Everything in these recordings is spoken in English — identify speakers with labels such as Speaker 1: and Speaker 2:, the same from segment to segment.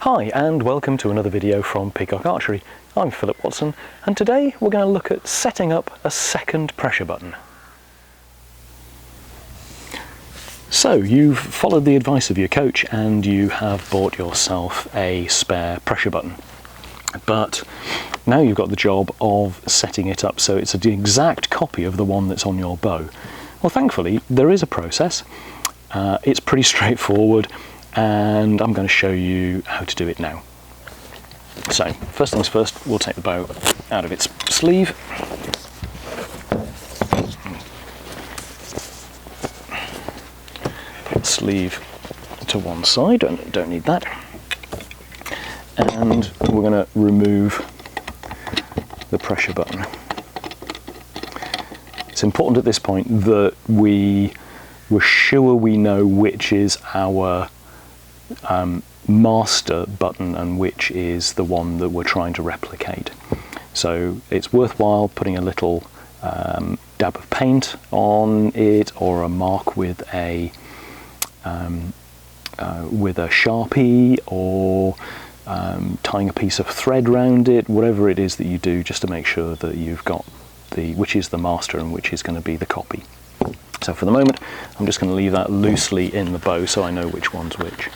Speaker 1: Hi and welcome to another video from Peacock Archery. I'm Philip Watson and today we're going to look at setting up a second pressure button. So you've followed the advice of your coach and you have bought yourself a spare pressure button. But now you've got the job of setting it up so it's the exact copy of the one that's on your bow. Well, thankfully there is a process. It's pretty straightforward and I'm going to show you how to do it now. So first things first, we'll take the bow out of its sleeve. Put the sleeve to one side, don't need that. And we're going to remove the pressure button. It's important at this point that we're sure we know which is our master button and which is the one that we're trying to replicate. So it's worthwhile putting a little dab of paint on it or a mark with a Sharpie or tying a piece of thread around it, whatever it is that you do, just to make sure that you've got which is the master and which is going to be the copy. So for the moment I'm just going to leave that loosely in the bow so I know which one's which.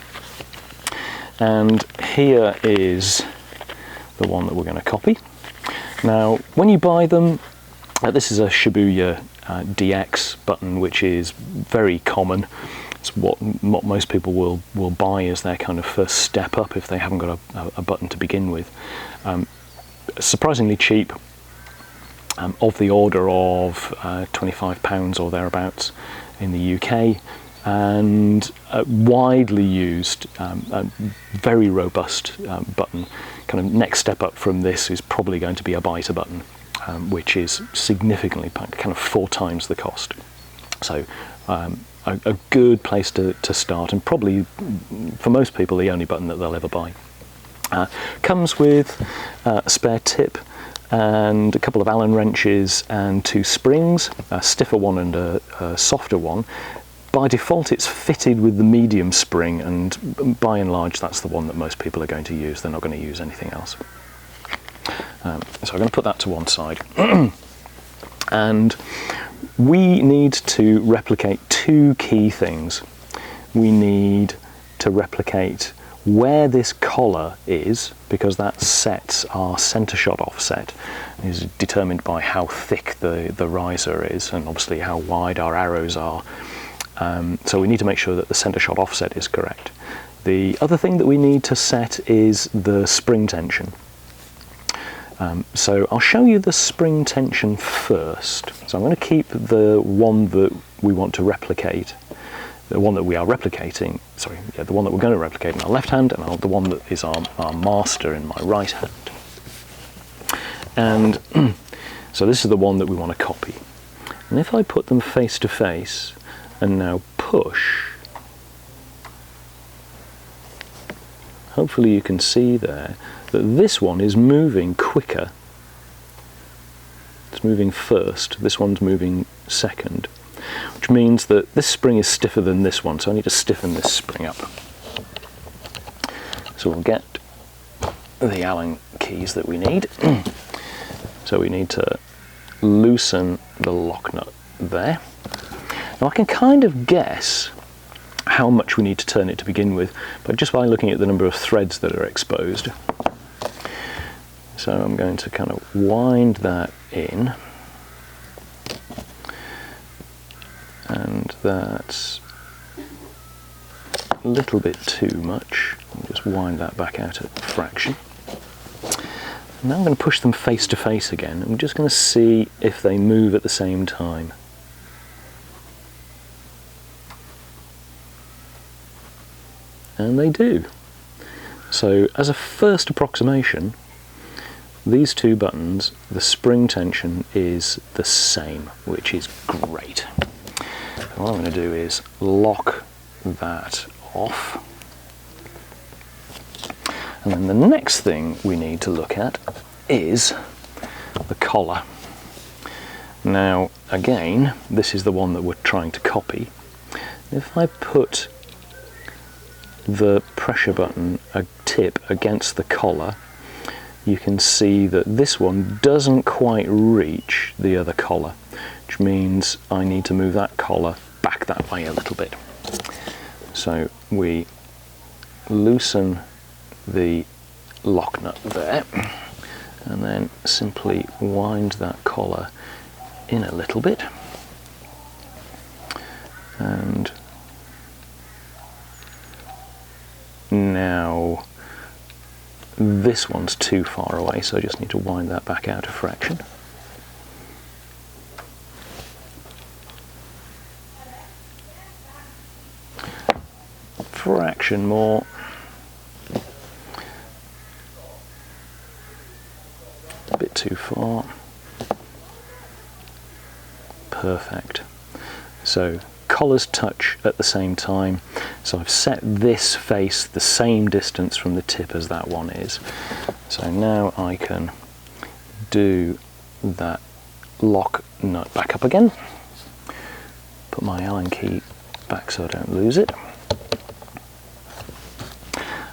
Speaker 1: And here is the one that we're going to copy. Now when you buy them, this is a Shibuya DX button, which is very common. It's what most people will buy as their kind of first step up if they haven't got a button to begin with. Surprisingly cheap, of the order of £25 or thereabouts in the UK, and widely used, very robust button. Kind of next step up from this is probably going to be a biter button, which is significantly, kind of 4 times the cost. So a good place to start, and probably for most people the only button that they'll ever buy. Comes with a spare tip and a couple of Allen wrenches and 2 springs, a stiffer one and a softer one. By default it's fitted with the medium spring, and by and large that's the one that most people are going to use. They're not going to use anything else. So I'm going to put that to one side. And we need to replicate 2 key things. We need to replicate where this collar is, because that sets our center shot offset. It is determined by how thick the riser is and obviously how wide our arrows are. So we need to make sure that the center shot offset is correct. The other thing that we need to set is the spring tension. So I'll show you the spring tension first. So I'm going to keep the one that we want to replicate, the one that we are replicating, sorry, yeah, the one that we're going to replicate in our left hand, and the one that is our master in my right hand. And so this is the one that we want to copy. And if I put them face to face and now push, hopefully you can see there that this one is moving quicker. It's moving first, this one's moving second, which means that this spring is stiffer than this one, so I need to stiffen this spring up. So we'll get the Allen keys that we need. So we need to loosen the lock nut there. Now I can kind of guess how much we need to turn it to begin with, but just by looking at the number of threads that are exposed. So I'm going to kind of wind that in, and that's a little bit too much. I'll just wind that back out at a fraction. And now I'm going to push them face to face again. I'm just going to see if they move at the same time. And they do. So as a first approximation, these 2 buttons, the spring tension is the same, which is great. And what I'm going to do is lock that off. And then the next thing we need to look at is the collar. Now again, this is the one that we're trying to copy. If I put the pressure button tip against the collar, you can see that this one doesn't quite reach the other collar, which means I need to move that collar back that way a little bit. So we loosen the lock nut there, and then simply wind that collar in a little bit, and now this one's too far away, so I just need to wind that back out a fraction. Fraction more. A bit too far. Perfect. So collars touch at the same time, so I've set this face the same distance from the tip as that one is. So now I can do that lock nut back up again, put my Allen key back so I don't lose it,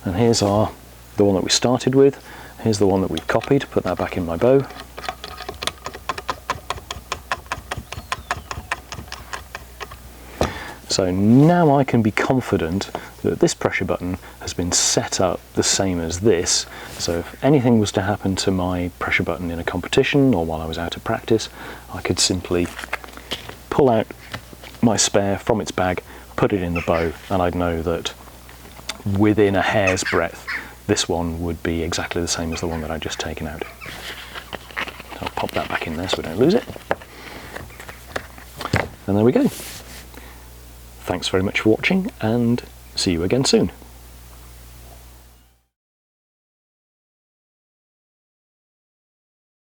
Speaker 1: and here's the one that we started with. Here's the one that we've copied, put that back in my bow. So now I can be confident that this pressure button has been set up the same as this. So if anything was to happen to my pressure button in a competition or while I was out of practice, I could simply pull out my spare from its bag, put it in the bow, and I'd know that within a hair's breadth this one would be exactly the same as the one that I'd just taken out. So I'll pop that back in there so we don't lose it. And there we go. Thanks very much for watching, and see you again soon.